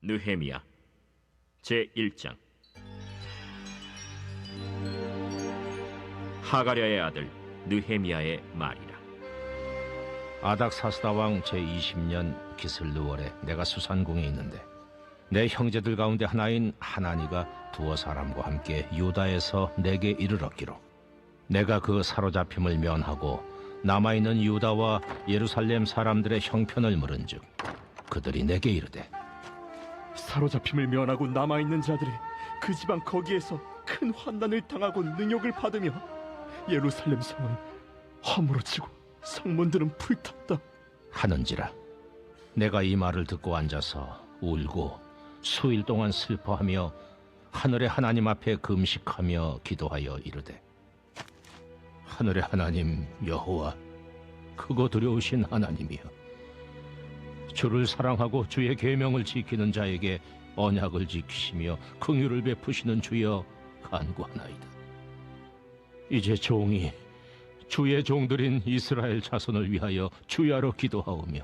느헤미야 제1장. 하가랴의 아들 느헤미야의 말이라. 아닥사스다 왕 제20년 기슬르월에 내가 수산궁에 있는데 내 형제들 가운데 하나인 하나니가 두어 사람과 함께 유다에서 내게 이르렀기로 내가 그 사로잡힘을 면하고 남아있는 유다와 예루살렘 사람들의 형편을 물은즉 그들이 내게 이르되 사로잡힘을 면하고 남아있는 자들이 그 지방 거기에서 큰 환난을 당하고 능욕을 받으며 예루살렘 성은 화무로 치고 성문들은 불탔다 하는지라. 내가 이 말을 듣고 앉아서 울고 수일 동안 슬퍼하며 하늘의 하나님 앞에 금식하며 기도하여 이르되 하늘의 하나님 여호와 크고 두려우신 하나님이여, 주를 사랑하고 주의 계명을 지키는 자에게 언약을 지키시며 긍휼을 베푸시는 주여 간구하나이다. 이제 종이 주의 종들인 이스라엘 자손을 위하여 주야로 기도하오며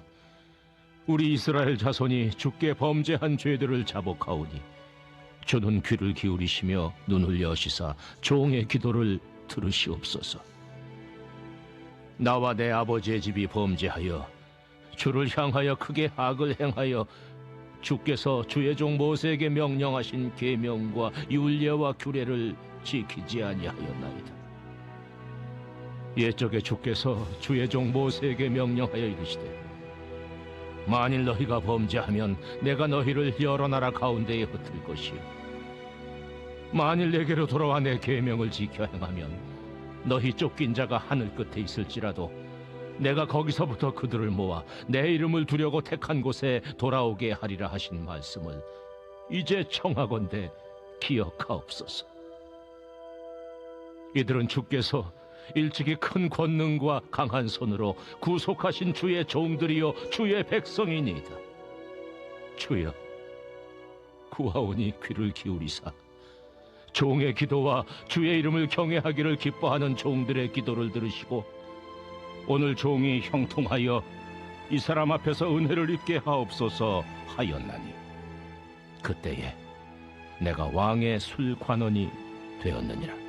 우리 이스라엘 자손이 주께 범죄한 죄들을 자복하오니 주는 귀를 기울이시며 눈을 여시사 종의 기도를 들으시옵소서. 나와 내 아버지의 집이 범죄하여 주를 향하여 크게 악을 행하여 주께서 주의 종 모세에게 명령하신 계명과 율례와 규례를 지키지 아니하였나이다. 옛적에 주께서 주의 종 모세에게 명령하여 이르시되 만일 너희가 범죄하면 내가 너희를 여러 나라 가운데에 흩을 것이요 만일 내게로 돌아와 내 계명을 지켜 행하면 너희 쫓긴 자가 하늘 끝에 있을지라도 내가 거기서부터 그들을 모아 내 이름을 두려고 택한 곳에 돌아오게 하리라 하신 말씀을 이제 청하건대 기억하옵소서. 이들은 주께서 일찍이 큰 권능과 강한 손으로 구속하신 주의 종들이요 주의 백성이니이다. 주여, 구하오니 귀를 기울이사 종의 기도와 주의 이름을 경외하기를 기뻐하는 종들의 기도를 들으시고 오늘 종이 형통하여 이 사람 앞에서 은혜를 입게 하옵소서 하였나니 그때에 내가 왕의 술관원이 되었느니라.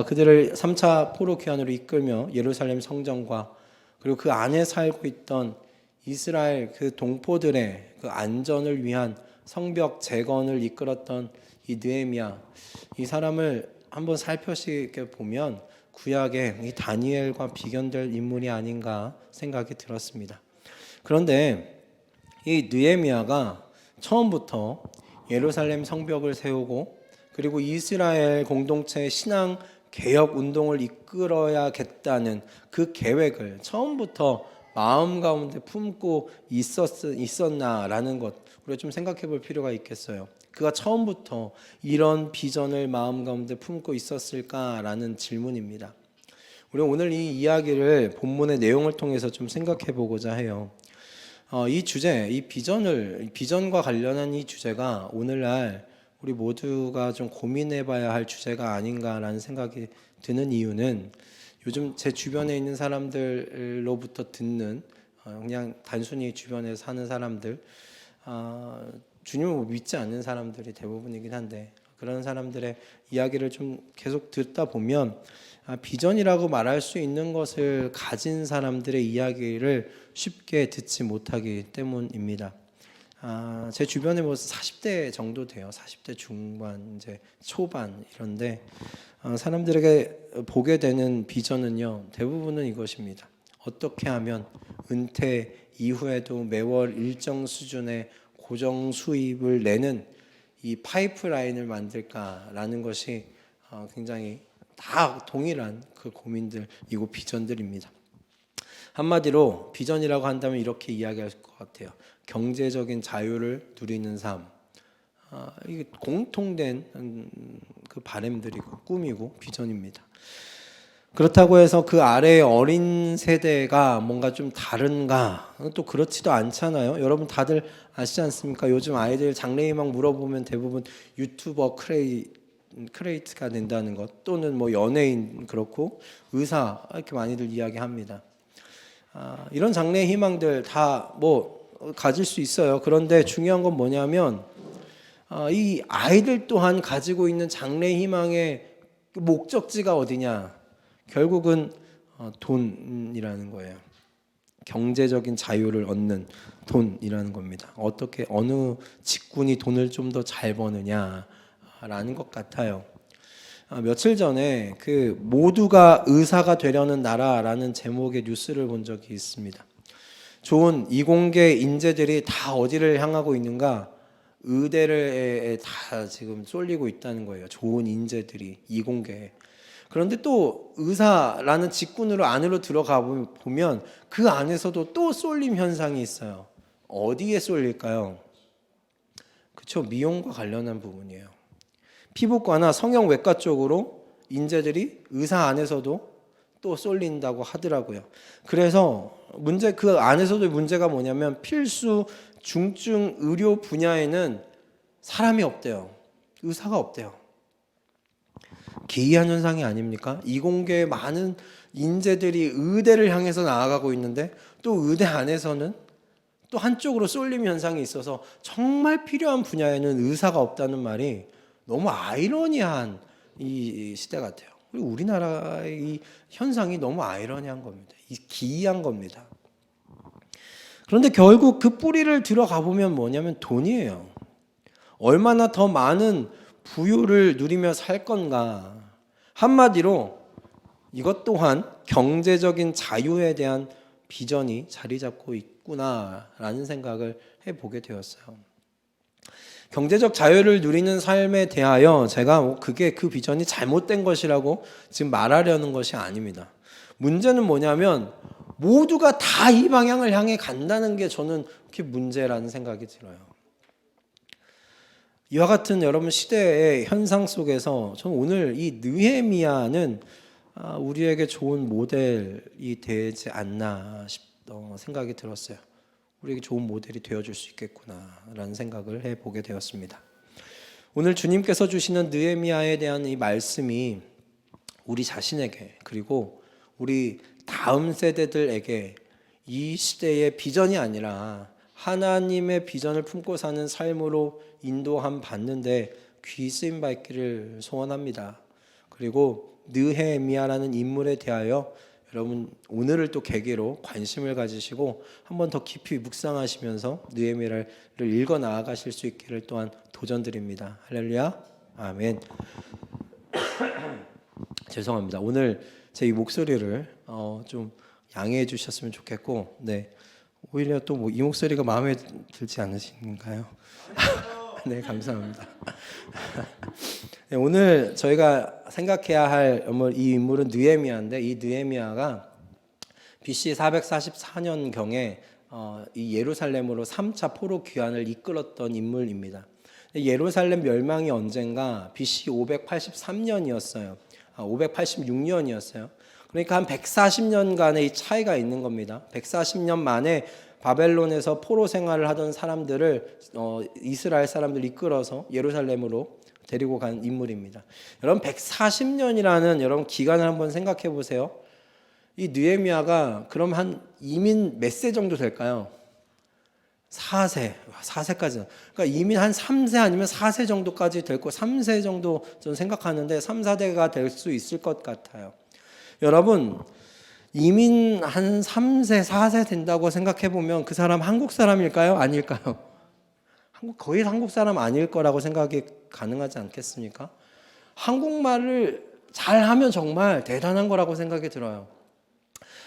그들을 3차 포로 귀환으로 이끌며 예루살렘 성전과 그리고 그 안에 살고 있던 이스라엘 그 동포들의 그 안전을 위한 성벽 재건을 이끌었던 이 느헤미야, 이 사람을 한번 살펴시 보면 구약의 이 다니엘과 비견될 인물이 아닌가 생각이 들었습니다. 그런데 이 느헤미야가 처음부터 예루살렘 성벽을 세우고 그리고 이스라엘 공동체의 신앙 개혁 운동을 이끌어야겠다는 그 계획을 처음부터 마음 가운데 품고 있었나라는 것, 우리가 좀 생각해 볼 필요가 있겠어요. 그가 처음부터 이런 비전을 마음 가운데 품고 있었을까라는 질문입니다. 우리가 오늘 이 이야기를 본문의 내용을 통해서 좀 생각해 보고자 해요. 이 주제, 이 비전과 관련한 이 주제가 오늘날 우리 모두가 좀 고민해봐야 할 주제가 아닌가라는 생각이 드는 이유는 요즘 제 주변에 있는 사람들로부터 듣는 그냥 단순히 주변에 사는 사람들, 주님을 믿지 않는 사람들이 대부분이긴 한데 그런 사람들의 이야기를 좀 계속 듣다 보면 비전이라고 말할 수 있는 것을 가진 사람들의 이야기를 쉽게 듣지 못하기 때문입니다. 제 주변에 뭐 40대 정도 돼요. 40대 중반, 이제 초반 이런데 사람들에게 보게 되는 비전은요, 대부분은 이것입니다. 어떻게 하면 은퇴 이후에도 매월 일정 수준의 고정 수입을 내는 이 파이프라인을 만들까라는 것이 굉장히 다 동일한 그 고민들이고 비전들입니다. 한마디로 비전이라고 한다면 이렇게 이야기할 것 같아요. 경제적인 자유를 누리는 삶. 이게 공통된 그 바람들이고 꿈이고 비전입니다. 그렇다고 해서 그 아래의 어린 세대가 뭔가 좀 다른가? 또 그렇지도 않잖아요. 여러분 다들 아시지 않습니까? 요즘 아이들 장래희망 물어보면 대부분 유튜버 크리에이터가 된다는 것, 또는 뭐 연예인 그렇고 의사 이렇게 많이들 이야기합니다. 이런 장래 희망들 다 뭐 가질 수 있어요. 그런데 중요한 건 뭐냐면 이 아이들 또한 가지고 있는 장래 희망의 목적지가 어디냐? 결국은 돈이라는 거예요. 경제적인 자유를 얻는 돈이라는 겁니다. 어떻게 어느 직군이 돈을 좀 더 잘 버느냐라는 것 같아요. 며칠 전에 그 모두가 의사가 되려는 나라라는 제목의 뉴스를 본 적이 있습니다. 좋은 이공계 인재들이 다 어디를 향하고 있는가? 의대를 다 지금 쏠리고 있다는 거예요. 좋은 인재들이 이공계에. 그런데 또 의사라는 직군으로 안으로 들어가 보면 그 안에서도 또 쏠림 현상이 있어요. 어디에 쏠릴까요? 그렇죠. 미용과 관련한 부분이에요. 피부과나 성형외과 쪽으로 인재들이 의사 안에서도 또 쏠린다고 하더라고요. 그래서 그 안에서도 문제가 뭐냐면 필수 중증 의료 분야에는 사람이 없대요. 의사가 없대요. 기이한 현상이 아닙니까? 이공계의 많은 인재들이 의대를 향해서 나아가고 있는데 또 의대 안에서는 또 한쪽으로 쏠림 현상이 있어서 정말 필요한 분야에는 의사가 없다는 말이 너무 아이러니한 이 시대 같아요. 그리고 우리나라의 이 현상이 너무 아이러니한 겁니다. 기이한 겁니다. 그런데 결국 그 뿌리를 들어가 보면 뭐냐면 돈이에요. 얼마나 더 많은 부유를 누리며 살 건가. 한마디로 이것 또한 경제적인 자유에 대한 비전이 자리 잡고 있구나라는 생각을 해보게 되었어요. 경제적 자유를 누리는 삶에 대하여 제가 그게 그 비전이 잘못된 것이라고 지금 말하려는 것이 아닙니다. 문제는 뭐냐면 모두가 다 이 방향을 향해 간다는 게 저는 그게 문제라는 생각이 들어요. 이와 같은 여러분 시대의 현상 속에서 저는 오늘 이 느헤미야는 우리에게 좋은 모델이 되지 않나 생각이 들었어요. 우리에게 좋은 모델이 되어줄 수 있겠구나라는 생각을 해보게 되었습니다. 오늘 주님께서 주시는 느헤미야에 대한 이 말씀이 우리 자신에게 그리고 우리 다음 세대들에게 이 시대의 비전이 아니라 하나님의 비전을 품고 사는 삶으로 인도함 받는데 귀 쓰임 받기를 소원합니다. 그리고 느헤미야라는 인물에 대하여 여러분 오늘을 또 계기로 관심을 가지시고 한 번 더 깊이 묵상하시면서 느헤미야를 읽어 나아가실 수 있기를 또한 도전드립니다. 할렐루야, 아멘. 죄송합니다. 오늘 제 이 목소리를 좀 양해해 주셨으면 좋겠고, 네 오히려 또 뭐 이 목소리가 마음에 들지 않으신가요? 네, 감사합니다. 네, 오늘 저희가 생각해야 할 이 인물은 느헤미야인데 이 느헤미야가 BC 444년경에 이 예루살렘으로 3차 포로 귀환을 이끌었던 인물입니다. 예루살렘 멸망이 언젠가 BC 583년이었어요. 586년이었어요. 그러니까 한 140년간의 이 차이가 있는 겁니다. 140년 만에 바벨론에서 포로 생활을 하던 사람들을 이스라엘 사람들 이끌어서 예루살렘으로 데리고 간 인물입니다. 여러분 140년이라는 여러분 기간을 한번 생각해 보세요. 이 느헤미야가 그럼 한 이민 몇 세 정도 될까요? 4세까지. 그러니까 이미 한 3세 아니면 4세 정도까지 될 거, 3세 정도 저는 생각하는데 3, 4대가 될 수 있을 것 같아요. 여러분, 이민 한 3세, 4세 된다고 생각해 보면 그 사람 한국 사람일까요? 아닐까요? 거의 한국 사람 아닐 거라고 생각이 가능하지 않겠습니까? 한국말을 잘하면 정말 대단한 거라고 생각이 들어요.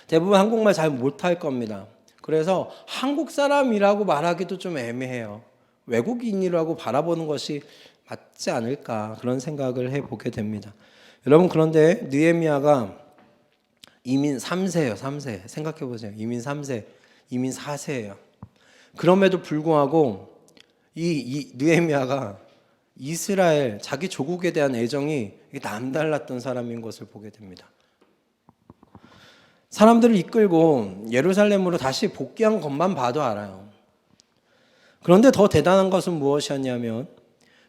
대부분 한국말 잘 못할 겁니다. 그래서 한국 사람이라고 말하기도 좀 애매해요. 외국인이라고 바라보는 것이 맞지 않을까 그런 생각을 해보게 됩니다. 여러분, 그런데 느헤미야가 이민 3세예요. 3세. 생각해 보세요. 이민 3세, 이민 4세예요. 그럼에도 불구하고 이 느헤미야가 이스라엘, 자기 조국에 대한 애정이 남달랐던 사람인 것을 보게 됩니다. 사람들을 이끌고 예루살렘으로 다시 복귀한 것만 봐도 알아요. 그런데 더 대단한 것은 무엇이었냐면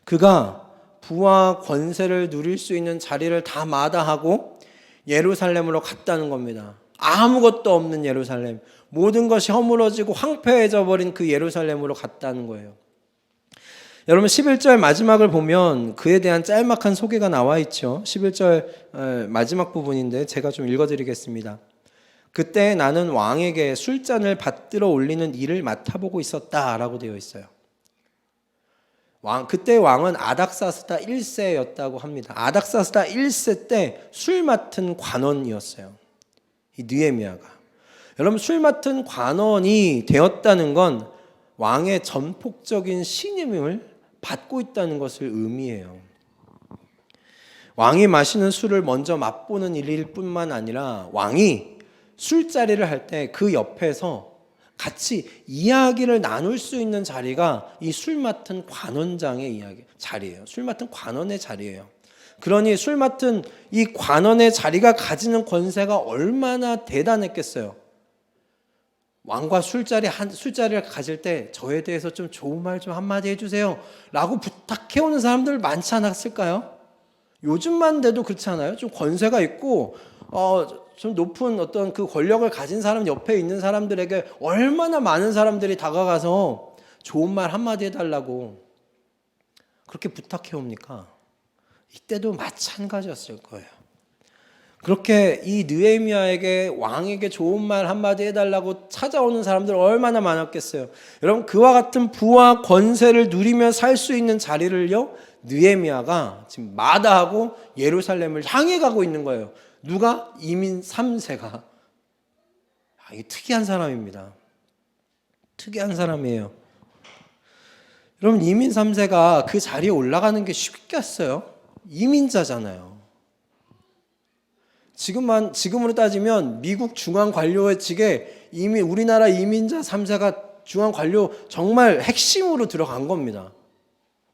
그가 부와 권세를 누릴 수 있는 자리를 다 마다하고 예루살렘으로 갔다는 겁니다. 아무것도 없는 예루살렘, 모든 것이 허물어지고 황폐해져 버린 그 예루살렘으로 갔다는 거예요. 여러분, 11절 마지막을 보면 그에 대한 짤막한 소개가 나와 있죠. 11절 마지막 부분인데 제가 좀 읽어드리겠습니다. 그때 나는 왕에게 술잔을 받들어 올리는 일을 맡아보고 있었다라고 되어 있어요. 그때 왕은 아닥사스다 1세였다고 합니다. 아닥사스다 1세 때 술 맡은 관원이었어요. 이 느헤미야가. 여러분, 술 맡은 관원이 되었다는 건 왕의 전폭적인 신임을 받고 있다는 것을 의미해요. 왕이 마시는 술을 먼저 맛보는 일일 뿐만 아니라 왕이 술자리를 할 때 그 옆에서 같이 이야기를 나눌 수 있는 자리가 이 술 맡은 관원장의 자리예요. 술 맡은 관원의 자리예요. 그러니 술 맡은 이 관원의 자리가 가지는 권세가 얼마나 대단했겠어요. 왕과 술자리를 가질 때 저에 대해서 좀 좋은 말 좀 한마디 해주세요 라고 부탁해오는 사람들 많지 않았을까요? 요즘만 돼도 그렇지 않아요? 좀 권세가 있고 좀 높은 어떤 그 권력을 가진 사람 옆에 있는 사람들에게 얼마나 많은 사람들이 다가가서 좋은 말 한마디 해달라고 그렇게 부탁해옵니까? 이때도 마찬가지였을 거예요. 그렇게 이 느헤미야에게 왕에게 좋은 말 한마디 해달라고 찾아오는 사람들 얼마나 많았겠어요. 여러분, 그와 같은 부와 권세를 누리며 살 수 있는 자리를요 느헤미야가 지금 마다하고 예루살렘을 향해 가고 있는 거예요. 누가? 이민 3세가. 이게 특이한 사람입니다. 특이한 사람이에요. 여러분, 이민 3세가 그 자리에 올라가는 게 쉽겠어요? 이민자잖아요. 지금으로 따지면 미국 중앙 관료직에 이미 우리나라 이민자 3세가 중앙 관료 정말 핵심으로 들어간 겁니다.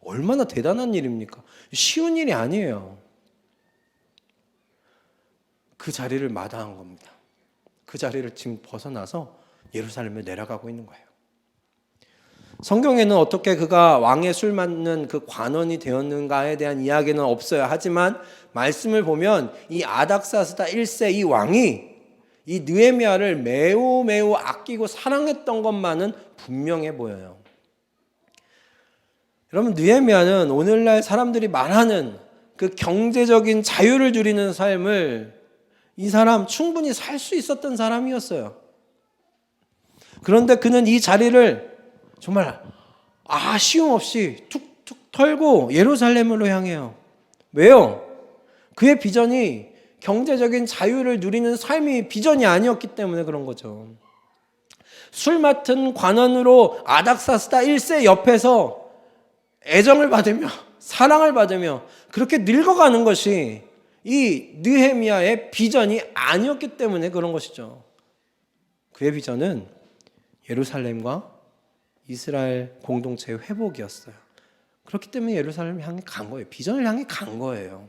얼마나 대단한 일입니까? 쉬운 일이 아니에요. 그 자리를 마다한 겁니다. 그 자리를 지금 벗어나서 예루살렘에 내려가고 있는 거예요. 성경에는 어떻게 그가 왕의 술 맡는 그 관원이 되었는가에 대한 이야기는 없어요. 하지만 말씀을 보면 이 아닥사스다 1세 이 왕이 이 느헤미야를 매우 매우 아끼고 사랑했던 것만은 분명해 보여요. 여러분, 느헤미야는 오늘날 사람들이 말하는 그 경제적인 자유를 누리는 삶을 이 사람 충분히 살 수 있었던 사람이었어요. 그런데 그는 이 자리를 정말 아쉬움 없이 툭툭 털고 예루살렘으로 향해요. 왜요? 그의 비전이 경제적인 자유를 누리는 삶이 비전이 아니었기 때문에 그런 거죠. 술 맡은 관원으로 아닥사스다 1세 옆에서 애정을 받으며 사랑을 받으며 그렇게 늙어가는 것이 이 느헤미야의 비전이 아니었기 때문에 그런 것이죠. 그의 비전은 예루살렘과 이스라엘 공동체의 회복이었어요. 그렇기 때문에 예루살렘을 향해 간 거예요. 비전을 향해 간 거예요.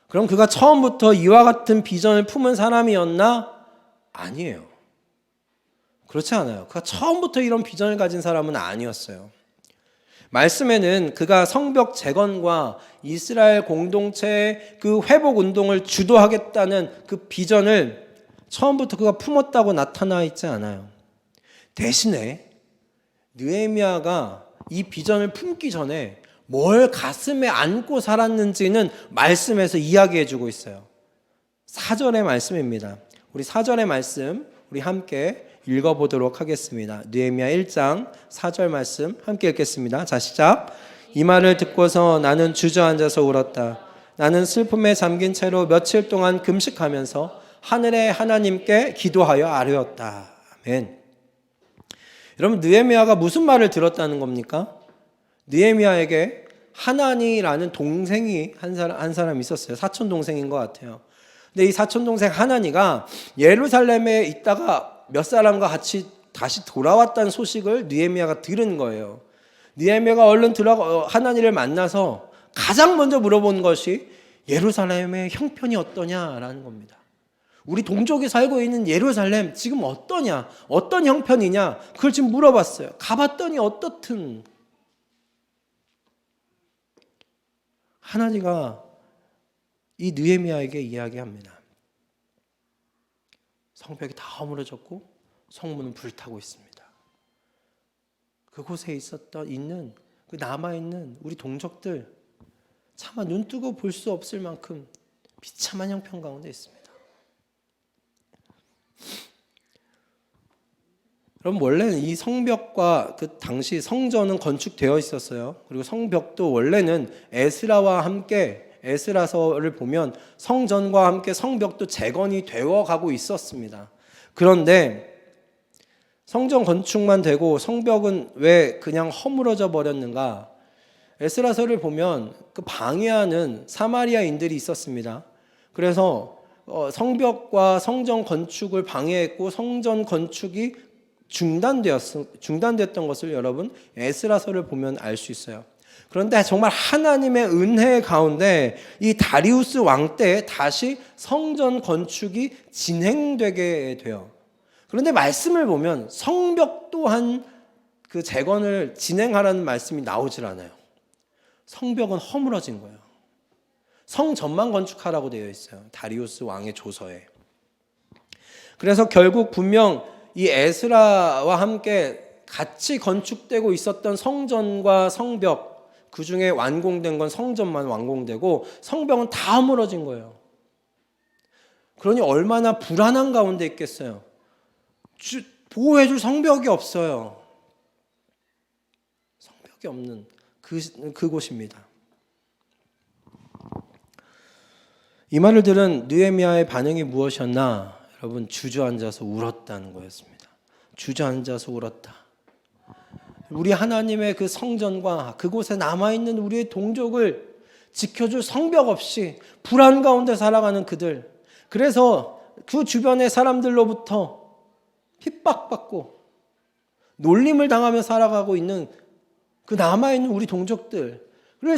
그럼 그가 처음부터 이와 같은 비전을 품은 사람이었나? 아니에요. 그렇지 않아요. 그가 처음부터 이런 비전을 가진 사람은 아니었어요. 말씀에는 그가 성벽 재건과 이스라엘 공동체의 그 회복 운동을 주도하겠다는 그 비전을 처음부터 그가 품었다고 나타나 있지 않아요. 대신에 느헤미야가 이 비전을 품기 전에 뭘 가슴에 안고 살았는지는 말씀에서 이야기해 주고 있어요. 4절의 말씀입니다. 우리 4절의 말씀 우리 함께 읽어보도록 하겠습니다. 느헤미야 1장 4절 말씀 함께 읽겠습니다. 자, 시작. 이 말을 듣고서 나는 주저앉아서 울었다. 나는 슬픔에 잠긴 채로 며칠 동안 금식하면서 하늘의 하나님께 기도하여 아뢰었다. 아멘. 여러분, 느헤미야가 무슨 말을 들었다는 겁니까? 느헤미야에게 하나니라는 동생이 한 사람 있었어요. 사촌 동생인 것 같아요. 근데 이 사촌 동생 하나니가 예루살렘에 있다가 몇 사람과 같이 다시 돌아왔다는 소식을 느헤미야가 들은 거예요. 느헤미야가 얼른 들어가 하나니를 만나서 가장 먼저 물어본 것이 예루살렘의 형편이 어떠냐라는 겁니다. 우리 동족이 살고 있는 예루살렘 지금 어떠냐? 어떤 형편이냐? 그걸 지금 물어봤어요. 가봤더니 어떻든. 하나니가 이 느헤미야에게 이야기합니다. 성벽이 다 허물어졌고 성문은 불타고 있습니다. 그곳에 있는 그 남아있는 우리 동족들 차마 눈뜨고 볼 수 없을 만큼 비참한 형편 가운데 있습니다. 그럼 원래는 이 성벽과 그 당시 성전은 건축되어 있었어요. 그리고 성벽도 원래는 에스라와 함께 에스라서를 보면 성전과 함께 성벽도 재건이 되어 가고 있었습니다. 그런데 성전 건축만 되고 성벽은 왜 그냥 허물어져 버렸는가? 에스라서를 보면 그 방해하는 사마리아인들이 있었습니다. 그래서 성벽과 성전 건축을 방해했고 성전 건축이 중단됐던 것을 여러분 에스라서를 보면 알 수 있어요. 그런데 정말 하나님의 은혜 가운데 이 다리우스 왕 때 다시 성전 건축이 진행되게 돼요. 그런데 말씀을 보면 성벽 또한 그 재건을 진행하라는 말씀이 나오질 않아요. 성벽은 허물어진 거예요. 성전만 건축하라고 되어 있어요. 다리우스 왕의 조서에. 그래서 결국 분명 이 에스라와 함께 같이 건축되고 있었던 성전과 성벽, 그 중에 완공된 건 성전만 완공되고 성벽은 다 허물어진 거예요. 그러니 얼마나 불안한 가운데 있겠어요. 보호해줄 성벽이 없어요. 성벽이 없는 그곳입니다. 이 말을 들은 느헤미야의 반응이 무엇이었나? 여러분, 주저앉아서 울었다는 거였습니다. 주저앉아서 울었다. 우리 하나님의 그 성전과 그곳에 남아있는 우리의 동족을 지켜줄 성벽 없이 불안 가운데 살아가는 그들. 그래서 그 주변의 사람들로부터 핍박받고 놀림을 당하며 살아가고 있는 그 남아있는 우리 동족들을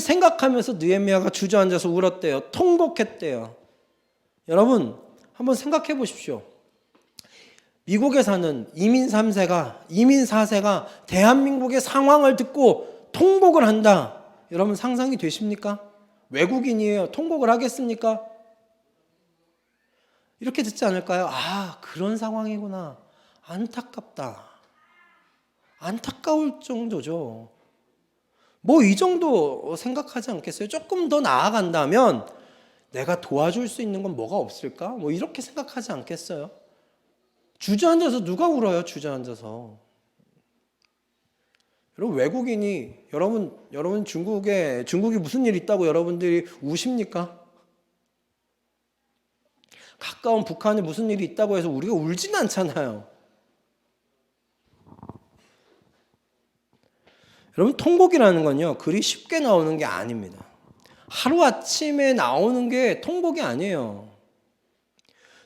생각하면서 느헤미야가 주저앉아서 울었대요. 통곡했대요. 여러분, 한번 생각해 보십시오. 미국에 사는 이민 3세가, 이민 4세가 대한민국의 상황을 듣고 통곡을 한다. 여러분 상상이 되십니까? 외국인이에요. 통곡을 하겠습니까? 이렇게 듣지 않을까요? 아, 그런 상황이구나. 안타깝다. 안타까울 정도죠. 뭐 이 정도 생각하지 않겠어요? 조금 더 나아간다면 내가 도와줄 수 있는 건 뭐가 없을까? 뭐 이렇게 생각하지 않겠어요? 주저앉아서 누가 울어요? 주저앉아서. 여러분 외국인이 여러분 중국이 무슨 일 있다고 여러분들이 우십니까? 가까운 북한에 무슨 일이 있다고 해서 우리가 울진 않잖아요. 여러분 통곡이라는 건요 그리 쉽게 나오는 게 아닙니다. 하루아침에 나오는 게 통곡이 아니에요.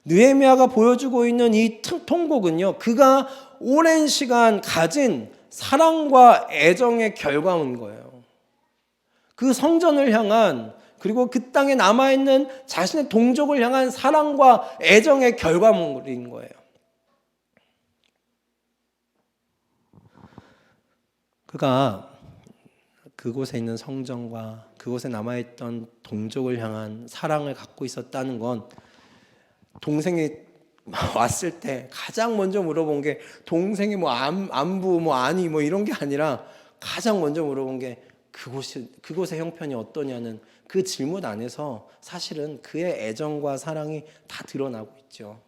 느헤미야가 보여주고 있는 이 통곡은요 그가 오랜 시간 가진 사랑과 애정의 결과인 거예요. 그 성전을 향한 그리고 그 땅에 남아있는 자신의 동족을 향한 사랑과 애정의 결과물인 거예요. 그가 그곳에 있는 성전과 그곳에 남아있던 동족을 향한 사랑을 갖고 있었다는 건 동생이 왔을 때 가장 먼저 물어본 게 동생이 뭐 안부 뭐 아니 뭐 이런 게 아니라 가장 먼저 물어본 게 그곳의 형편이 어떠냐는 그 질문 안에서 사실은 그의 애정과 사랑이 다 드러나고 있죠.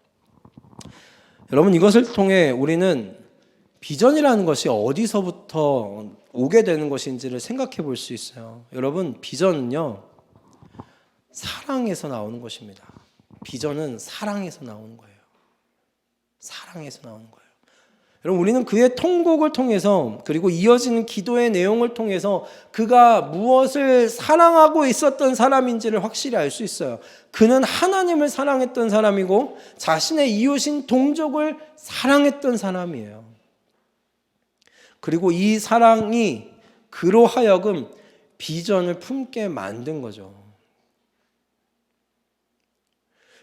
여러분, 이것을 통해 우리는 비전이라는 것이 어디서부터 오게 되는 것인지를 생각해 볼 수 있어요. 여러분, 비전은요, 사랑에서 나오는 것입니다. 비전은 사랑에서 나오는 거예요. 사랑에서 나오는 거예요. 여러분, 우리는 그의 통곡을 통해서 그리고 이어지는 기도의 내용을 통해서 그가 무엇을 사랑하고 있었던 사람인지를 확실히 알 수 있어요. 그는 하나님을 사랑했던 사람이고 자신의 이웃인 동족을 사랑했던 사람이에요. 그리고 이 사랑이 그로 하여금 비전을 품게 만든 거죠.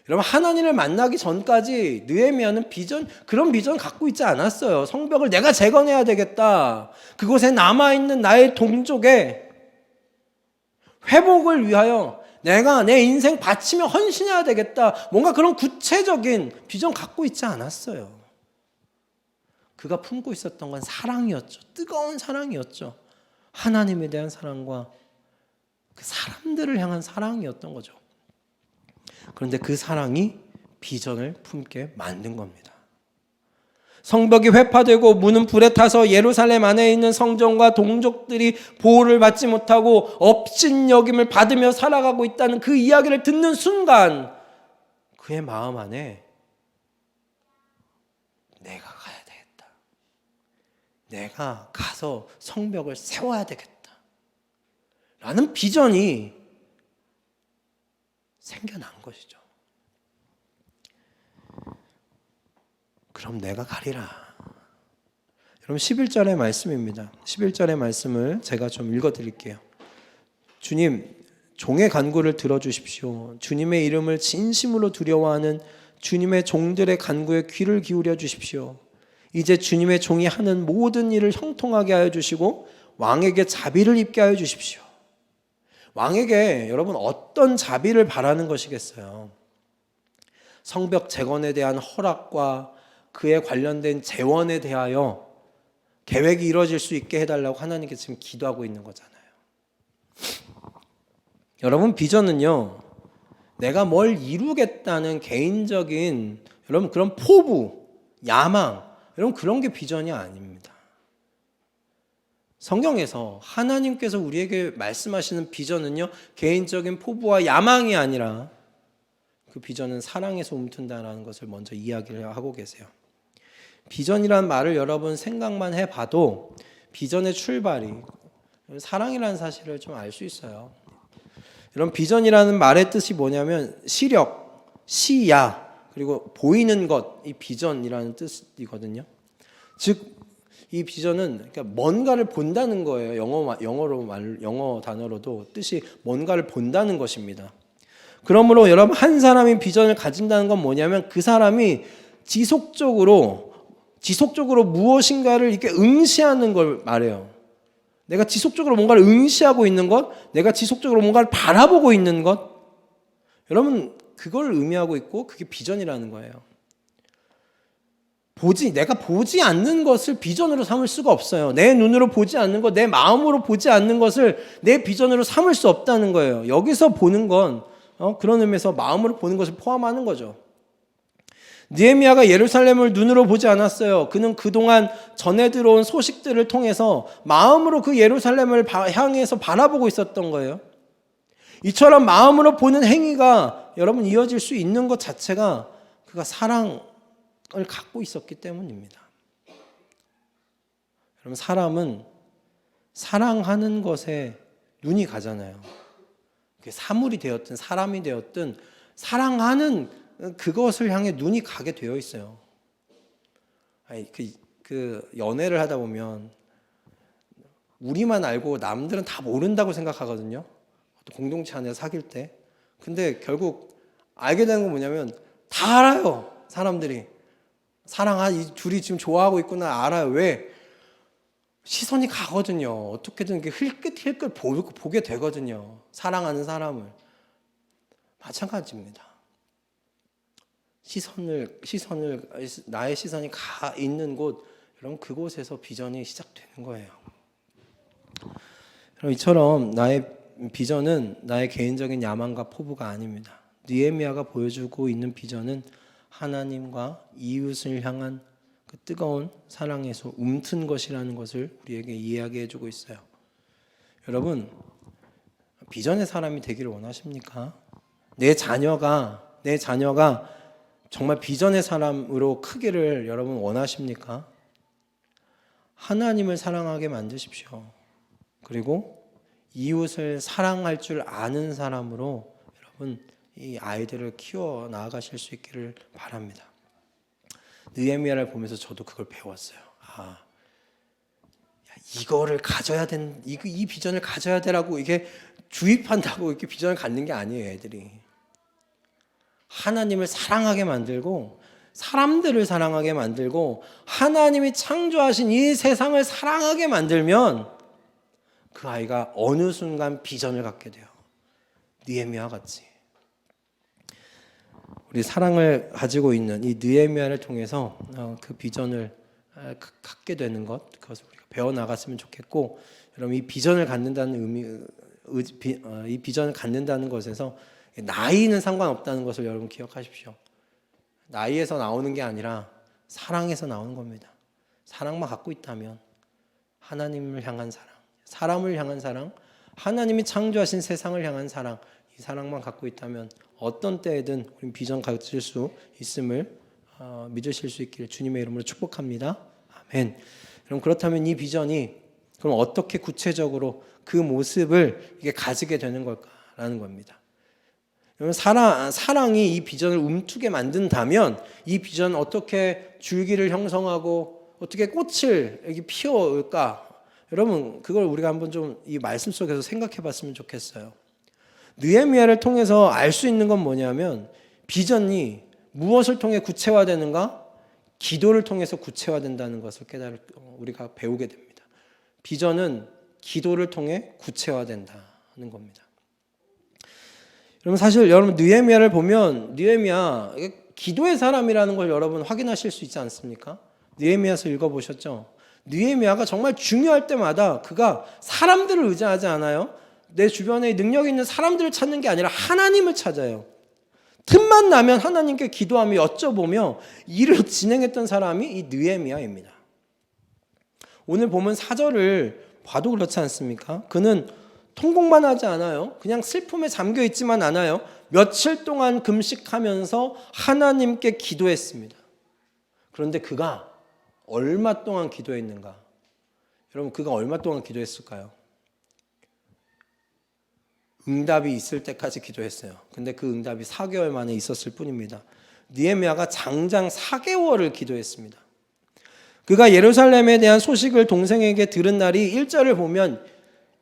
여러분, 하나님을 만나기 전까지 느헤미야는 그런 비전 갖고 있지 않았어요. 성벽을 내가 재건해야 되겠다. 그곳에 남아있는 나의 동족의 회복을 위하여 내가 내 인생 바치며 헌신해야 되겠다. 뭔가 그런 구체적인 비전 갖고 있지 않았어요. 그가 품고 있었던 건 사랑이었죠. 뜨거운 사랑이었죠. 하나님에 대한 사랑과 그 사람들을 향한 사랑이었던 거죠. 그런데 그 사랑이 비전을 품게 만든 겁니다. 성벽이 회파되고 문은 불에 타서 예루살렘 안에 있는 성전과 동족들이 보호를 받지 못하고 업신여김을 받으며 살아가고 있다는 그 이야기를 듣는 순간 그의 마음 안에 내가 가야 되겠다. 내가 가서 성벽을 세워야 되겠다. 라는 비전이 생겨난 것이죠. 그럼 내가 가리라. 여러분, 11절의 말씀입니다. 11절의 말씀을 제가 좀 읽어드릴게요. 주님, 종의 간구를 들어주십시오. 주님의 이름을 진심으로 두려워하는 주님의 종들의 간구에 귀를 기울여 주십시오. 이제 주님의 종이 하는 모든 일을 형통하게 하여 주시고 왕에게 자비를 입게 하여 주십시오. 왕에게 여러분 어떤 자비를 바라는 것이겠어요? 성벽 재건에 대한 허락과 그에 관련된 재원에 대하여 계획이 이루어질 수 있게 해달라고 하나님께 지금 기도하고 있는 거잖아요. 여러분, 비전은요, 내가 뭘 이루겠다는 개인적인 여러분 그런 포부, 야망, 여러분 그런 게 비전이 아닙니다. 성경에서 하나님께서 우리에게 말씀하시는 비전은요, 개인적인 포부와 야망이 아니라 그 비전은 사랑에서 움튼다라는 것을 먼저 이야기를 하고 계세요. 비전이라는 말을 여러분 생각만 해봐도 비전의 출발이 사랑이라는 사실을 좀 알 수 있어요. 여러분, 비전이라는 말의 뜻이 뭐냐면 시력, 시야, 그리고 보이는 것, 이 비전이라는 뜻이거든요. 즉 이 비전은 그러니까 뭔가를 본다는 거예요. 영어 단어로도 뜻이 뭔가를 본다는 것입니다. 그러므로 여러분, 한 사람이 비전을 가진다는 건 뭐냐면 그 사람이 지속적으로 무엇인가를 이렇게 응시하는 걸 말해요. 내가 지속적으로 뭔가를 응시하고 있는 것, 내가 지속적으로 뭔가를 바라보고 있는 것, 여러분 그걸 의미하고 있고 그게 비전이라는 거예요. 내가 보지 않는 것을 비전으로 삼을 수가 없어요. 내 눈으로 보지 않는 것, 내 마음으로 보지 않는 것을 내 비전으로 삼을 수 없다는 거예요. 여기서 보는 건 그런 의미에서 마음으로 보는 것을 포함하는 거죠. 느헤미야가 예루살렘을 눈으로 보지 않았어요. 그는 그동안 전해 들어온 소식들을 통해서 마음으로 그 예루살렘을 향해서 바라보고 있었던 거예요. 이처럼 마음으로 보는 행위가 여러분 이어질 수 있는 것 자체가 그가 사랑을 갖고 있었기 때문입니다. 여러분, 사람은 사랑하는 것에 눈이 가잖아요. 그게 사물이 되었든 사람이 되었든 사랑하는 그것을 향해 눈이 가게 되어 있어요. 아니, 그 연애를 하다 보면 우리만 알고 남들은 다 모른다고 생각하거든요. 공동체 안에서 사귈 때. 근데 결국 알게 되는 건 뭐냐면 다 알아요. 사람들이. 이 둘이 지금 좋아하고 있구나 알아요. 왜? 시선이 가거든요. 어떻게든 힐끗힐끗 보게 되거든요. 사랑하는 사람을. 마찬가지입니다. 나의 시선이 가 있는 곳, 여러분 그곳에서 비전이 시작되는 거예요. 이처럼 나의 비전은 나의 개인적인 야망과 포부가 아닙니다. 느헤미야가 보여주고 있는 비전은 하나님과 이웃을 향한 그 뜨거운 사랑에서 움튼 것이라는 것을 우리에게 이야기해 주고 있어요. 여러분, 비전의 사람이 되기를 원하십니까? 내 자녀가 정말 비전의 사람으로 크기를 여러분 원하십니까? 하나님을 사랑하게 만드십시오. 그리고 이웃을 사랑할 줄 아는 사람으로 여러분 이 아이들을 키워 나아가실 수 있기를 바랍니다. 느헤미야를 보면서 저도 그걸 배웠어요. 이거를 가져야 이 비전을 가져야 되라고 이게 주입한다고 이렇게 비전을 갖는 게 아니에요, 애들이. 하나님을 사랑하게 만들고 사람들을 사랑하게 만들고 하나님이 창조하신 이 세상을 사랑하게 만들면 그 아이가 어느 순간 비전을 갖게 돼요. 느헤미야 같이. 우리 사랑을 가지고 있는 이 느헤미야를 통해서 그 비전을 갖게 되는 것, 그것을 우리가 배워 나갔으면 좋겠고, 여러분 이 비전을 갖는다는 이 비전을 갖는다는 것에서 나이는 상관없다는 것을 여러분 기억하십시오. 나이에서 나오는 게 아니라 사랑에서 나오는 겁니다. 사랑만 갖고 있다면 하나님을 향한 사랑, 사람을 향한 사랑, 하나님이 창조하신 세상을 향한 사랑, 이 사랑만 갖고 있다면 어떤 때에든 우리 비전 가질 수 있음을 믿으실 수 있기를 주님의 이름으로 축복합니다. 아멘. 그럼 그렇다면 이 비전이 그럼 어떻게 구체적으로 그 모습을 이게 가지게 되는 걸까라는 겁니다. 여러분 사랑이 이 비전을 움트게 만든다면 이 비전은 어떻게 줄기를 형성하고 어떻게 꽃을 여기 피워올까? 여러분 그걸 우리가 한번 좀 이 말씀 속에서 생각해 봤으면 좋겠어요. 느헤미야를 통해서 알 수 있는 건 뭐냐면 비전이 무엇을 통해 구체화되는가? 기도를 통해서 구체화된다는 것을 우리가 배우게 됩니다. 비전은 기도를 통해 구체화된다는 겁니다. 여러분 사실 여러분 느헤미야를 보면 느헤미야 기도의 사람이라는 걸 여러분 확인하실 수 있지 않습니까? 느헤미야서 읽어보셨죠? 느헤미야가 정말 중요할 때마다 그가 사람들을 의지하지 않아요. 내 주변에 능력 있는 사람들을 찾는 게 아니라 하나님을 찾아요. 틈만 나면 하나님께 기도하며 여쭤보며 일을 진행했던 사람이 이 느헤미야입니다. 오늘 보면 4절을 봐도 그렇지 않습니까? 그는 통곡만 하지 않아요. 그냥 슬픔에 잠겨 있지만 않아요. 며칠 동안 금식하면서 하나님께 기도했습니다. 그런데 그가 얼마 동안 기도했는가? 여러분 그가 얼마 동안 기도했을까요? 응답이 있을 때까지 기도했어요. 근데 그 응답이 4개월 만에 있었을 뿐입니다. 느헤미야가 장장 4개월을 기도했습니다. 그가 예루살렘에 대한 소식을 동생에게 들은 날이 1절을 보면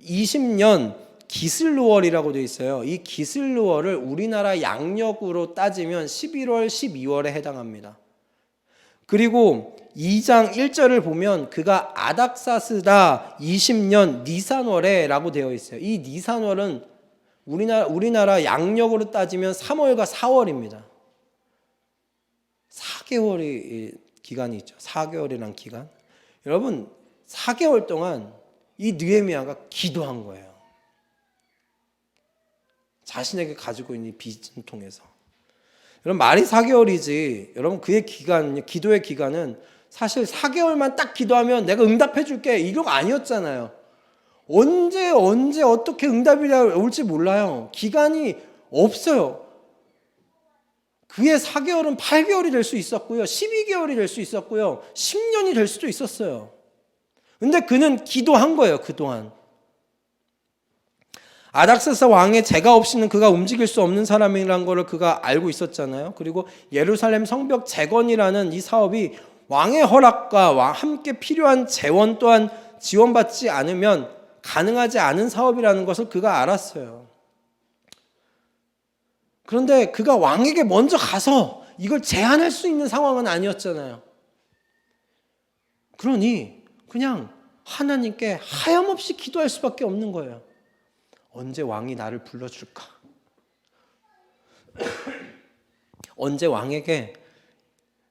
20년 기슬루월이라고 되어 있어요. 이 기슬루월을 우리나라 양력으로 따지면 11월, 12월에 해당합니다. 그리고 2장 1절을 보면 그가 아닥사스다 20년 니산월에 라고 되어 있어요. 이 니산월은 우리나라 양력으로 따지면 3월과 4월입니다. 4개월의 기간이 있죠. 4개월이란 기간. 여러분 4개월 동안 이 느헤미야가 기도한 거예요. 자신에게 가지고 있는 비전 통해서. 여러분 말이 4개월이지. 여러분 그의 기간, 기도의 기간은 사실 4개월만 딱 기도하면 내가 응답해 줄게 이거가 아니었잖아요. 언제 어떻게 응답이 올지 몰라요. 기간이 없어요. 그의 4개월은 8개월이 될 수 있었고요. 12개월이 될 수 있었고요. 10년이 될 수도 있었어요. 근데 그는 기도한 거예요. 그동안. 아닥사스 왕의 제가 없이는 그가 움직일 수 없는 사람이라는 것을 그가 알고 있었잖아요. 그리고 예루살렘 성벽 재건이라는 이 사업이 왕의 허락과 함께 필요한 재원 또한 지원받지 않으면 가능하지 않은 사업이라는 것을 그가 알았어요. 그런데 그가 왕에게 먼저 가서 이걸 제안할 수 있는 상황은 아니었잖아요. 그러니 그냥 하나님께 하염없이 기도할 수밖에 없는 거예요. 언제 왕이 나를 불러줄까? 언제 왕에게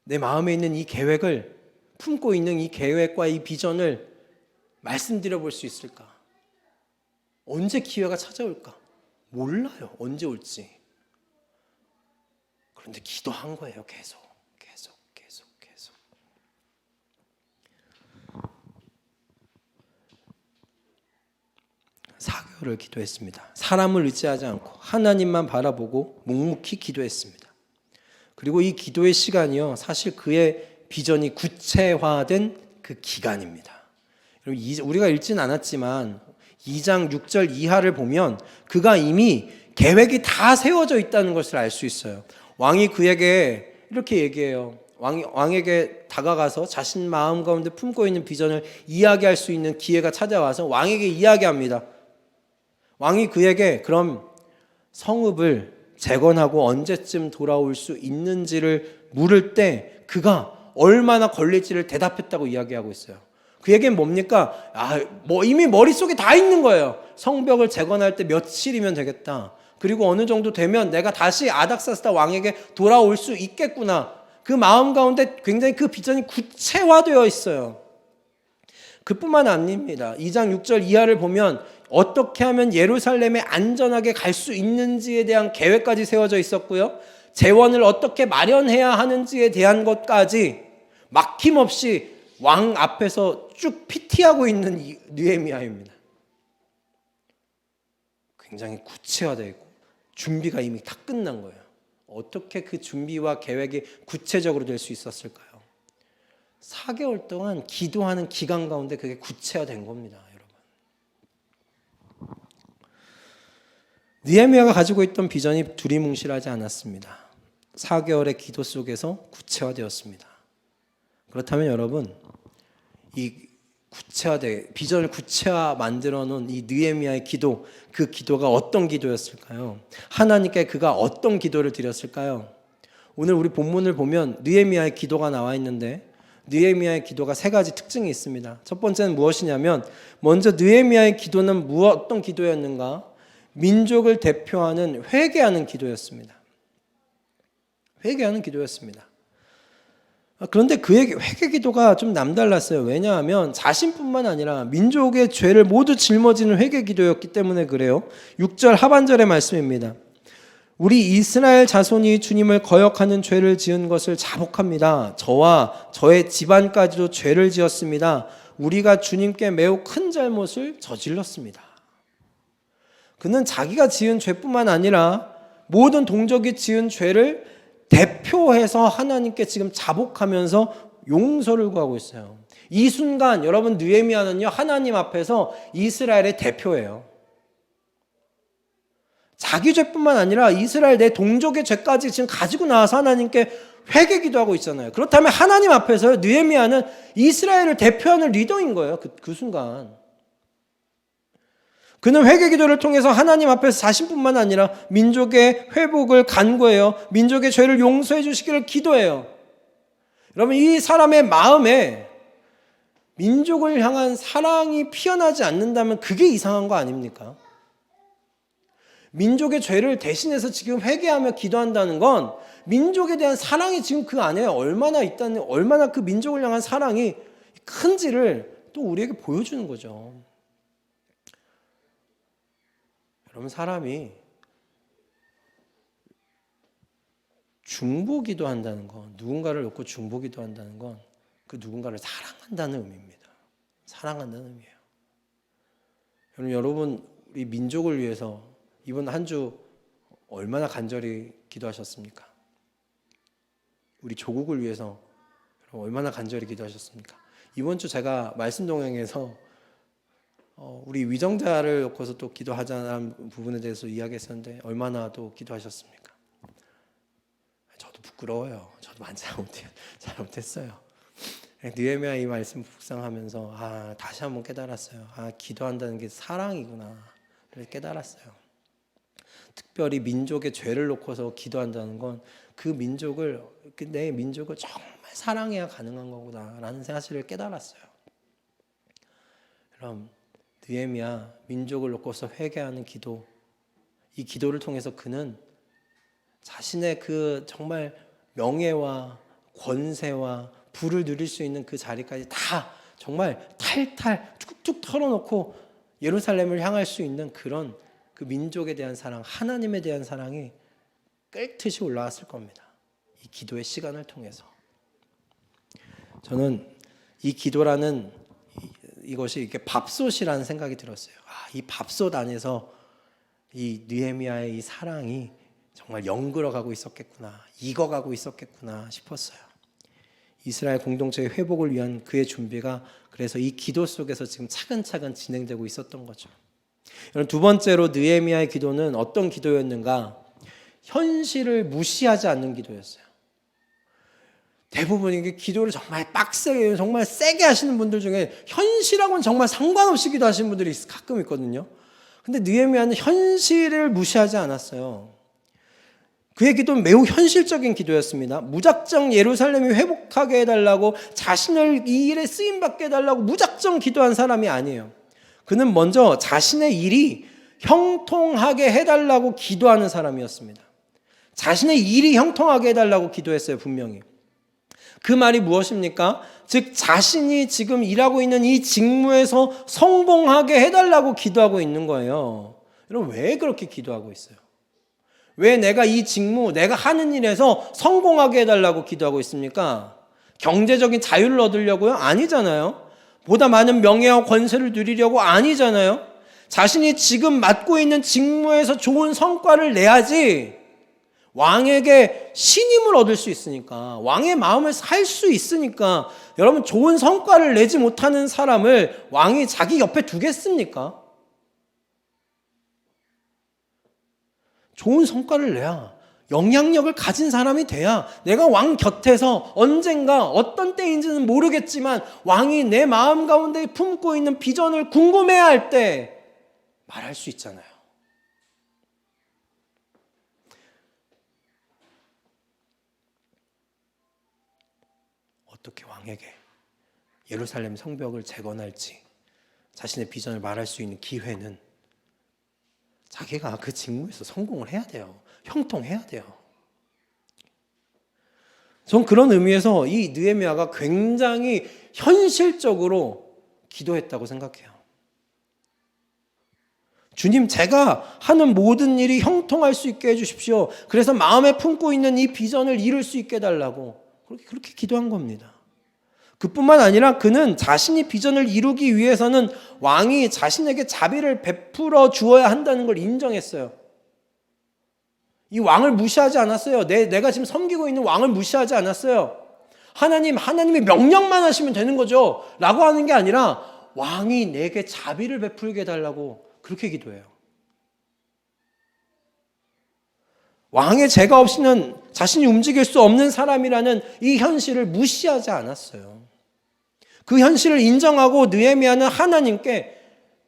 내 마음에 있는 이 계획을 품고 있는 이 계획과 이 비전을 말씀드려 볼 수 있을까? 언제 기회가 찾아올까? 몰라요. 언제 올지. 그런데 기도한 거예요. 계속. 4개월을 기도했습니다. 사람을 의지하지 않고 하나님만 바라보고 묵묵히 기도했습니다. 그리고 이 기도의 시간이요, 사실 그의 비전이 구체화된 그 기간입니다. 우리가 읽지는 않았지만 2장 6절 이하를 보면 그가 이미 계획이 다 세워져 있다는 것을 알 수 있어요. 왕이 그에게 이렇게 얘기해요. 왕에게 다가가서 자신 마음 가운데 품고 있는 비전을 이야기할 수 있는 기회가 찾아와서 왕에게 이야기합니다. 왕이 그에게 그럼 성읍을 재건하고 언제쯤 돌아올 수 있는지를 물을 때 그가 얼마나 걸릴지를 대답했다고 이야기하고 있어요. 그에겐 뭡니까? 이미 머릿속에 다 있는 거예요. 성벽을 재건할 때 며칠이면 되겠다. 그리고 어느 정도 되면 내가 다시 아닥사스다 왕에게 돌아올 수 있겠구나. 그 마음 가운데 굉장히 그 비전이 구체화되어 있어요. 그뿐만 아닙니다. 2장 6절 이하를 보면 어떻게 하면 예루살렘에 안전하게 갈 수 있는지에 대한 계획까지 세워져 있었고요. 재원을 어떻게 마련해야 하는지에 대한 것까지 막힘없이 왕 앞에서 쭉 PT하고 있는 느헤미야입니다. 굉장히 구체화되어 있고 준비가 이미 다 끝난 거예요. 어떻게 그 준비와 계획이 구체적으로 될 수 있었을까요? 4개월 동안 기도하는 기간 가운데 그게 구체화된 겁니다, 여러분. 느헤미야가 가지고 있던 비전이 두리뭉실하지 않았습니다. 4개월의 기도 속에서 구체화되었습니다. 그렇다면 여러분, 이 비전을 구체화 만들어 놓은 이 느헤미야의 기도, 그 기도가 어떤 기도였을까요? 하나님께 그가 어떤 기도를 드렸을까요? 오늘 우리 본문을 보면 느헤미야의 기도가 나와 있는데 느헤미야의 기도가 3가지 특징이 있습니다. 첫 번째는 무엇이냐면 먼저 느헤미야의 기도는 어떤 기도였는가? 민족을 대표하는 회개하는 기도였습니다. 회개하는 기도였습니다. 그런데 그에게 회개 기도가 좀 남달랐어요. 왜냐하면 자신뿐만 아니라 민족의 죄를 모두 짊어지는 회개 기도였기 때문에 그래요. 6절 하반절의 말씀입니다. 우리 이스라엘 자손이 주님을 거역하는 죄를 지은 것을 자복합니다. 저와 저의 집안까지도 죄를 지었습니다. 우리가 주님께 매우 큰 잘못을 저질렀습니다. 그는 자기가 지은 죄뿐만 아니라 모든 동족이 지은 죄를 대표해서 하나님께 지금 자복하면서 용서를 구하고 있어요. 이 순간 여러분 느헤미야는요, 하나님 앞에서 이스라엘의 대표예요. 자기 죄뿐만 아니라 이스라엘 내 동족의 죄까지 지금 가지고 나와서 하나님께 회개 기도하고 있잖아요. 그렇다면 하나님 앞에서 느헤미야는 이스라엘을 대표하는 리더인 거예요. 그 순간. 그는 회개 기도를 통해서 하나님 앞에서 자신뿐만 아니라 민족의 회복을 간구해요. 민족의 죄를 용서해 주시기를 기도해요. 여러분, 이 사람의 마음에 민족을 향한 사랑이 피어나지 않는다면 그게 이상한 거 아닙니까? 민족의 죄를 대신해서 지금 회개하며 기도한다는 건 민족에 대한 사랑이 지금 그 안에 얼마나 그 민족을 향한 사랑이 큰지를 또 우리에게 보여주는 거죠. 여러분, 사람이 중보기도 한다는 건, 누군가를 놓고 중보기도 한다는 건 그 누군가를 사랑한다는 의미입니다. 사랑한다는 의미예요. 여러분, 우리 민족을 위해서 이번 한 주 얼마나 간절히 기도하셨습니까? 우리 조국을 위해서 얼마나 간절히 기도하셨습니까? 이번 주 제가 말씀 동행에서 우리 위정자를 놓고서 또 기도하자는 부분에 대해서 이야기했었는데 얼마나 또 기도하셨습니까? 저도 부끄러워요. 저도 잘 못했어요. 느헤미야 이 말씀 묵상하면서 다시 한번 깨달았어요. 기도한다는 게 사랑이구나. 깨달았어요. 특별히 민족의 죄를 놓고서 기도한다는 건 그 민족을, 내 민족을 정말 사랑해야 가능한 거구나라는 사실을 깨달았어요. 그럼 느헤미야 민족을 놓고서 회개하는 기도, 이 기도를 통해서 그는 자신의 그 정말 명예와 권세와 부를 누릴 수 있는 그 자리까지 다 정말 탈탈 툭툭 털어놓고 예루살렘을 향할 수 있는 그런 그 민족에 대한 사랑, 하나님에 대한 사랑이 끓듯이 올라왔을 겁니다. 이 기도의 시간을 통해서. 저는 이 기도라는 이것이 이렇게 밥솥이라는 생각이 들었어요. 이 밥솥 안에서 이 느헤미야의 이 사랑이 정말 연그러가고 있었겠구나, 익어가고 있었겠구나 싶었어요. 이스라엘 공동체의 회복을 위한 그의 준비가 그래서 이 기도 속에서 지금 차근차근 진행되고 있었던 거죠. 두 번째로 느헤미야의 기도는 어떤 기도였는가? 현실을 무시하지 않는 기도였어요. 대부분 이게 기도를 정말 빡세게, 정말 세게 하시는 분들 중에 현실하고는 정말 상관없이 기도하시는 분들이 가끔 있거든요. 근데 느헤미야는 현실을 무시하지 않았어요. 그의 기도는 매우 현실적인 기도였습니다. 무작정 예루살렘이 회복하게 해달라고, 자신을 이 일에 쓰임받게 해달라고 무작정 기도한 사람이 아니에요. 그는 먼저 자신의 일이 형통하게 해달라고 기도하는 사람이었습니다. 자신의 일이 형통하게 해달라고 기도했어요, 분명히. 그 말이 무엇입니까? 즉 자신이 지금 일하고 있는 이 직무에서 성공하게 해달라고 기도하고 있는 거예요. 여러분, 왜 그렇게 기도하고 있어요? 왜 내가 이 직무, 내가 하는 일에서 성공하게 해달라고 기도하고 있습니까? 경제적인 자유를 얻으려고요? 아니잖아요. 보다 많은 명예와 권세를 누리려고? 아니잖아요. 자신이 지금 맡고 있는 직무에서 좋은 성과를 내야지 왕에게 신임을 얻을 수 있으니까, 왕의 마음을 살 수 있으니까. 여러분, 좋은 성과를 내지 못하는 사람을 왕이 자기 옆에 두겠습니까? 좋은 성과를 내야, 영향력을 가진 사람이 돼야 내가 왕 곁에서 언젠가 어떤 때인지는 모르겠지만 왕이 내 마음 가운데 품고 있는 비전을 궁금해할 때 말할 수 있잖아요. 어떻게 왕에게 예루살렘 성벽을 재건할지 자신의 비전을 말할 수 있는 기회는 자기가 그 직무에서 성공을 해야 돼요. 형통해야 돼요. 전 그런 의미에서 이 느헤미야가 굉장히 현실적으로 기도했다고 생각해요. 주님, 제가 하는 모든 일이 형통할 수 있게 해주십시오. 그래서 마음에 품고 있는 이 비전을 이룰 수 있게 해달라고 그렇게 기도한 겁니다. 그뿐만 아니라 그는 자신이 비전을 이루기 위해서는 왕이 자신에게 자비를 베풀어 주어야 한다는 걸 인정했어요. 이 왕을 무시하지 않았어요. 내가 지금 섬기고 있는 왕을 무시하지 않았어요. 하나님이 명령만 하시면 되는 거죠 라고 하는 게 아니라 왕이 내게 자비를 베풀게 해달라고 그렇게 기도해요. 왕의 제가 없이는 자신이 움직일 수 없는 사람이라는 이 현실을 무시하지 않았어요. 그 현실을 인정하고 느헤미야는 하나님께,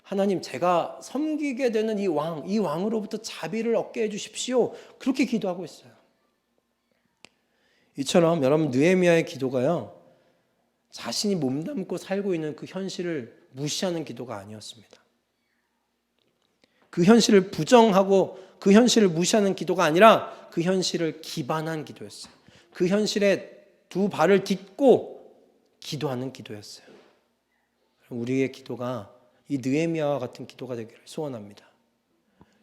하나님, 제가 섬기게 되는 이 왕으로부터 자비를 얻게 해주십시오. 그렇게 기도하고 있어요. 이처럼 여러분, 느헤미야의 기도가요, 자신이 몸담고 살고 있는 그 현실을 무시하는 기도가 아니었습니다. 그 현실을 부정하고 그 현실을 무시하는 기도가 아니라 그 현실을 기반한 기도였어요. 그 현실에 두 발을 딛고 기도하는 기도였어요. 우리의 기도가 이 느헤미야와 같은 기도가 되기를 소원합니다.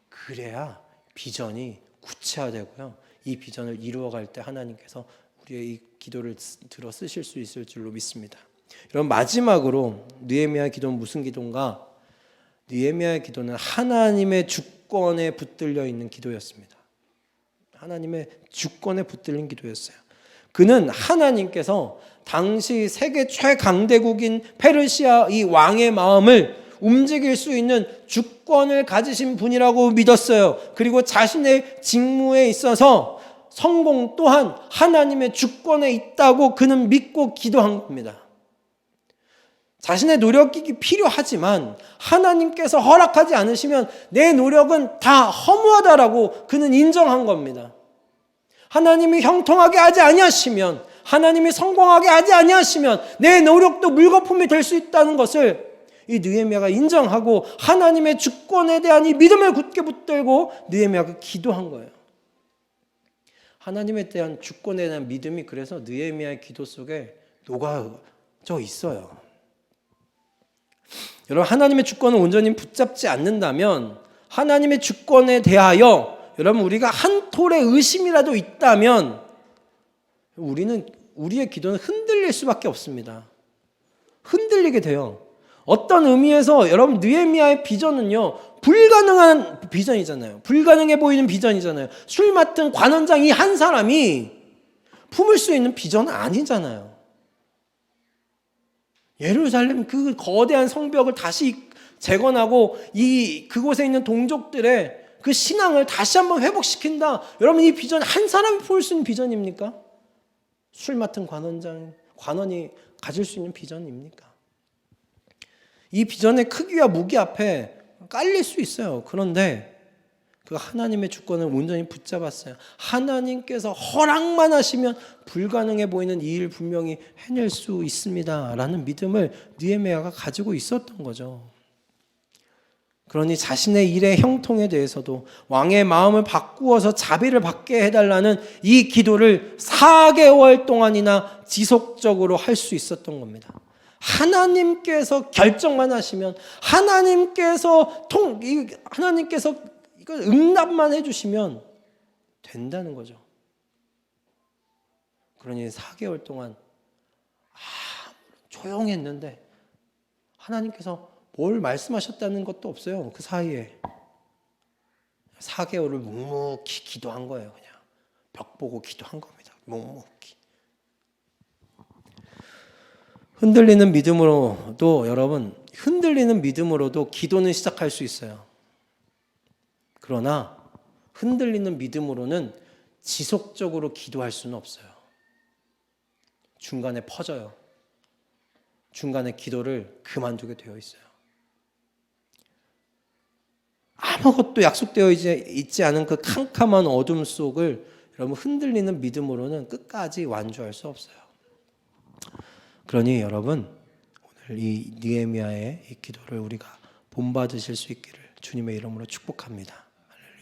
그래야 비전이 구체화되고요, 이 비전을 이루어갈 때 하나님께서 우리의 이 기도를 들어 쓰실 수 있을 줄로 믿습니다. 여러분, 마지막으로 느헤미야의 기도는 무슨 기도인가? 느헤미야의 기도는 하나님의 주권에 붙들려 있는 기도였습니다. 하나님의 주권에 붙들린 기도였어요. 그는 하나님께서 당시 세계 최강대국인 페르시아 이 왕의 마음을 움직일 수 있는 주권을 가지신 분이라고 믿었어요. 그리고 자신의 직무에 있어서 성공 또한 하나님의 주권에 있다고 그는 믿고 기도한 겁니다. 자신의 노력이 필요하지만 하나님께서 허락하지 않으시면 내 노력은 다 허무하다라고 그는 인정한 겁니다. 하나님이 형통하게 하지 아니하시면, 하나님이 성공하게 하지 아니하시면 내 노력도 물거품이 될 수 있다는 것을 이 느헤미야가 인정하고 하나님의 주권에 대한 이 믿음을 굳게 붙들고 느헤미야가 기도한 거예요. 하나님에 대한 주권에 대한 믿음이 그래서 느헤미야의 기도 속에 녹아져 있어요. 여러분, 하나님의 주권을 온전히 붙잡지 않는다면, 하나님의 주권에 대하여 여러분 우리가 한 톨의 의심이라도 있다면 우리의 기도는 흔들릴 수밖에 없습니다. 흔들리게 돼요. 어떤 의미에서 여러분 느헤미야의 비전은요, 불가능한 비전이잖아요. 불가능해 보이는 비전이잖아요. 술 맡은 관원장 이 한 사람이 품을 수 있는 비전은 아니잖아요. 예루살렘 그 거대한 성벽을 다시 재건하고 그곳에 있는 동족들의 그 신앙을 다시 한번 회복시킨다. 여러분, 이 비전 한 사람이 품을 수 있는 비전입니까? 술 맡은 관원이 가질 수 있는 비전입니까? 이 비전의 크기와 무게 앞에 깔릴 수 있어요. 그런데 그 하나님의 주권을 온전히 붙잡았어요. 하나님께서 허락만 하시면 불가능해 보이는 이 일 분명히 해낼 수 있습니다 라는 믿음을 느헤미야가 가지고 있었던 거죠. 그러니 자신의 일의 형통에 대해서도 왕의 마음을 바꾸어서 자비를 받게 해달라는 이 기도를 4개월 동안이나 지속적으로 할 수 있었던 겁니다. 하나님께서 결정만 하시면, 하나님께서 이걸 응답만 해주시면 된다는 거죠. 그러니 4개월 동안 조용했는데 하나님께서 뭘 말씀하셨다는 것도 없어요. 그 사이에 4개월을 묵묵히 기도한 거예요. 그냥 벽 보고 기도한 겁니다. 묵묵히. 흔들리는 믿음으로도 여러분, 흔들리는 믿음으로도 기도는 시작할 수 있어요. 그러나 흔들리는 믿음으로는 지속적으로 기도할 수는 없어요. 중간에 퍼져요. 중간에 기도를 그만두게 되어 있어요. 아무것도 약속되어 있지 않은 그 캄캄한 어둠 속을 여러분 흔들리는 믿음으로는 끝까지 완주할 수 없어요. 그러니 여러분, 오늘 이 느헤미야의 이 기도를 우리가 본받으실 수 있기를 주님의 이름으로 축복합니다.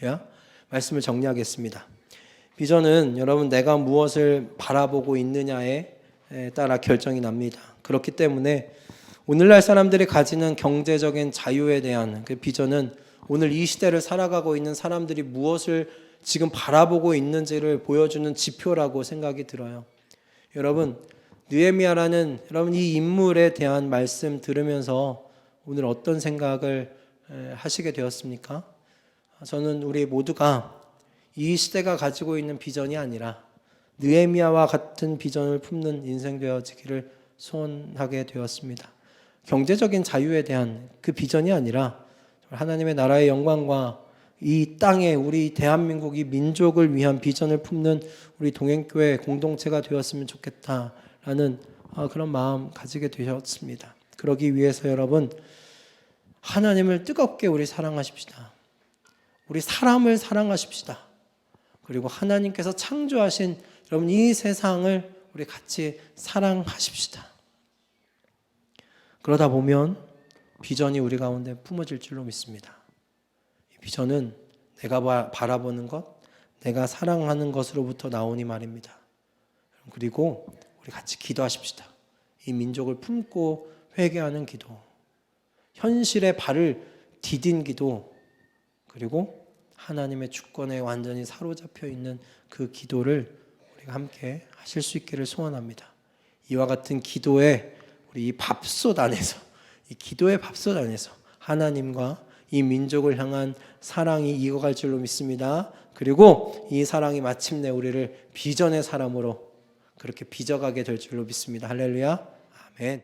할렐루야. 말씀을 정리하겠습니다. 비전은 여러분 내가 무엇을 바라보고 있느냐에 따라 결정이 납니다. 그렇기 때문에 오늘날 사람들이 가지는 경제적인 자유에 대한 그 비전은 오늘 이 시대를 살아가고 있는 사람들이 무엇을 지금 바라보고 있는지를 보여주는 지표라고 생각이 들어요. 여러분, 느헤미야라는 여러분 이 인물에 대한 말씀 들으면서 오늘 어떤 생각을 하시게 되었습니까? 저는 우리 모두가 이 시대가 가지고 있는 비전이 아니라 느헤미야와 같은 비전을 품는 인생 되어지기를 소원하게 되었습니다. 경제적인 자유에 대한 그 비전이 아니라 하나님의 나라의 영광과 이 땅에 우리 대한민국 이 민족을 위한 비전을 품는 우리 동행교회 공동체가 되었으면 좋겠다라는 그런 마음 가지게 되었습니다. 그러기 위해서 여러분, 하나님을 뜨겁게 우리 사랑하십시다. 우리 사람을 사랑하십시다. 그리고 하나님께서 창조하신 여러분 이 세상을 우리 같이 사랑하십시다. 그러다 보면 비전이 우리 가운데 품어질 줄로 믿습니다. 이 비전은 내가 바라보는 것, 내가 사랑하는 것으로부터 나오니 말입니다. 그리고 우리 같이 기도하십시다. 이 민족을 품고 회개하는 기도, 현실의 발을 디딘 기도, 그리고 하나님의 주권에 완전히 사로잡혀 있는 그 기도를 우리가 함께 하실 수 있기를 소원합니다. 이와 같은 기도에 우리 이 밥솥 안에서, 이 기도의 밥솥 안에서 하나님과 이 민족을 향한 사랑이 익어갈 줄로 믿습니다. 그리고 이 사랑이 마침내 우리를 비전의 사람으로 그렇게 빚어가게 될 줄로 믿습니다. 할렐루야. 아멘.